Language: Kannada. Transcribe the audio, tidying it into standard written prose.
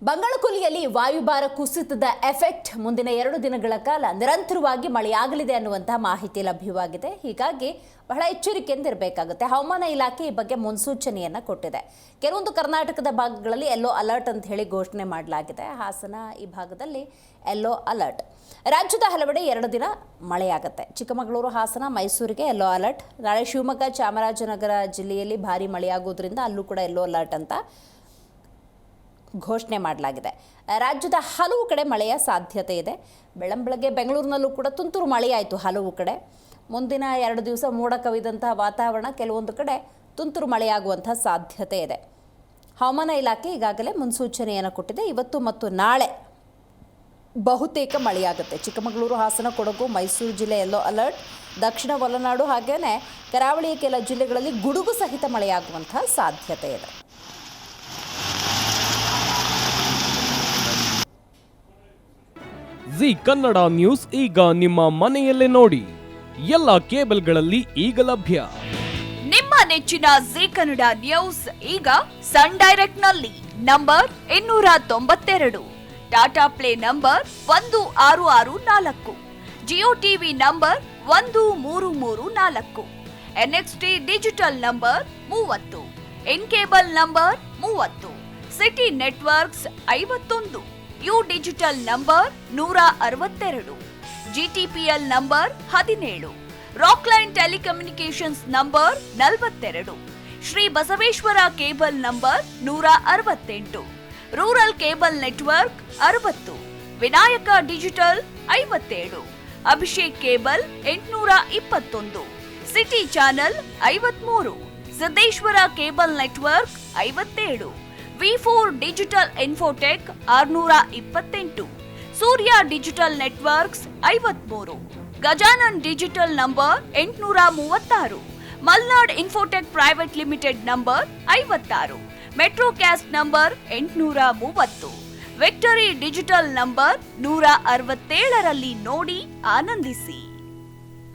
ಬಂಗಾಳಕೊಲ್ಲಿಯಲ್ಲಿ ವಾಯುಭಾರ ಕುಸಿತದ ಎಫೆಕ್ಟ್ ಮುಂದಿನ 2 ದಿನಗಳ ಕಾಲ ನಿರಂತರವಾಗಿ ಮಳೆಯಾಗಲಿದೆ ಅನ್ನುವಂತಹ ಮಾಹಿತಿ ಲಭ್ಯವಾಗಿದೆ. ಹೀಗಾಗಿ ಬಹಳ ಎಚ್ಚರಿಕೆಯಿಂದ ಇರಬೇಕಾಗುತ್ತೆ. ಹವಾಮಾನ ಇಲಾಖೆ ಈ ಬಗ್ಗೆ ಮುನ್ಸೂಚನೆಯನ್ನು ಕೊಟ್ಟಿದೆ. ಕೆಲವೊಂದು ಕರ್ನಾಟಕದ ಭಾಗಗಳಲ್ಲಿ ಯೆಲ್ಲೋ ಅಲರ್ಟ್ ಅಂತ ಹೇಳಿ ಘೋಷಣೆ ಮಾಡಲಾಗಿದೆ. ಹಾಸನ ಈ ಭಾಗದಲ್ಲಿ ಯೆಲ್ಲೋ ಅಲರ್ಟ್. ರಾಜ್ಯದ ಹಲವೆಡೆ 2 ದಿನ ಮಳೆಯಾಗುತ್ತೆ. ಚಿಕ್ಕಮಗಳೂರು, ಹಾಸನ, ಮೈಸೂರಿಗೆ ಯೆಲ್ಲೋ ಅಲರ್ಟ್. ನಾಳೆ ಶಿವಮೊಗ್ಗ, ಚಾಮರಾಜನಗರ ಜಿಲ್ಲೆಯಲ್ಲಿ ಭಾರಿ ಮಳೆಯಾಗೋದ್ರಿಂದ ಅಲ್ಲೂ ಕೂಡ ಯೆಲ್ಲೋ ಅಲರ್ಟ್ ಅಂತ ಘೋಷಣೆ ಮಾಡಲಾಗಿದೆ. ರಾಜ್ಯದ ಹಲವು ಕಡೆ ಮಳೆಯ ಸಾಧ್ಯತೆ ಇದೆ. ಬೆಳಂಬೆಳಗ್ಗೆ ಬೆಂಗಳೂರಿನಲ್ಲೂ ಕೂಡ ತುಂತುರು ಮಳೆಯಾಯಿತು ಹಲವು ಕಡೆ. ಮುಂದಿನ 2 ದಿವಸ ಮೋಡ ಕವಿದಂತಹ ವಾತಾವರಣ, ಕೆಲವೊಂದು ಕಡೆ ತುಂತುರು ಮಳೆಯಾಗುವಂಥ ಸಾಧ್ಯತೆ ಇದೆ. ಹವಾಮಾನ ಇಲಾಖೆ ಈಗಾಗಲೇ ಮುನ್ಸೂಚನೆಯನ್ನು ಕೊಟ್ಟಿದೆ. ಇವತ್ತು ಮತ್ತು ನಾಳೆ ಬಹುತೇಕ ಮಳೆಯಾಗುತ್ತೆ. ಚಿಕ್ಕಮಗಳೂರು, ಹಾಸನ, ಕೊಡಗು, ಮೈಸೂರು ಜಿಲ್ಲೆ ಯೆಲ್ಲೋ ಅಲರ್ಟ್. ದಕ್ಷಿಣ ಒಳನಾಡು ಹಾಗೆಯೇ ಕರಾವಳಿಯ ಕೆಲ ಜಿಲ್ಲೆಗಳಲ್ಲಿ ಗುಡುಗು ಸಹಿತ ಮಳೆಯಾಗುವಂಥ ಸಾಧ್ಯತೆ ಇದೆ. ಜಿ ಕನ್ನಡ ನ್ಯೂಸ್ ಈಗ ನಿಮ್ಮ ಮನೆಯಲ್ಲೇ ನೋಡಿ. ಎಲ್ಲ ಕೇಬಲ್ಗಳಲ್ಲಿ ಈಗ ಲಭ್ಯ. ನಿಮ್ಮ ನೆಚ್ಚಿನ ಜಿ ಕನ್ನಡ ನ್ಯೂಸ್ ಈಗ ಸನ್ ಡೈರೆಕ್ಟ್ ನಲ್ಲಿ number 292, Tata play number 1664, Jio TV number 1334, NXT digital number 30, in cable number 30, city networks 51, U digital number 162, GTPL number 17, Rockline telecommunications number 42, Shri Basaveshwara cable number 168, rural cable network 60, Vinayaka digital 57, Abhishek cable 821, city channel 53, Siddeshwara cable network 57, V4 digital Infotech 628, Surya digital networks 53, Gajanan digital number 836, Malnad infotech private limited number 56, Metrocast number 830, victory digital number 167ರಲ್ಲಿ ನೋಡಿ ಆನಂದಿಸಿ.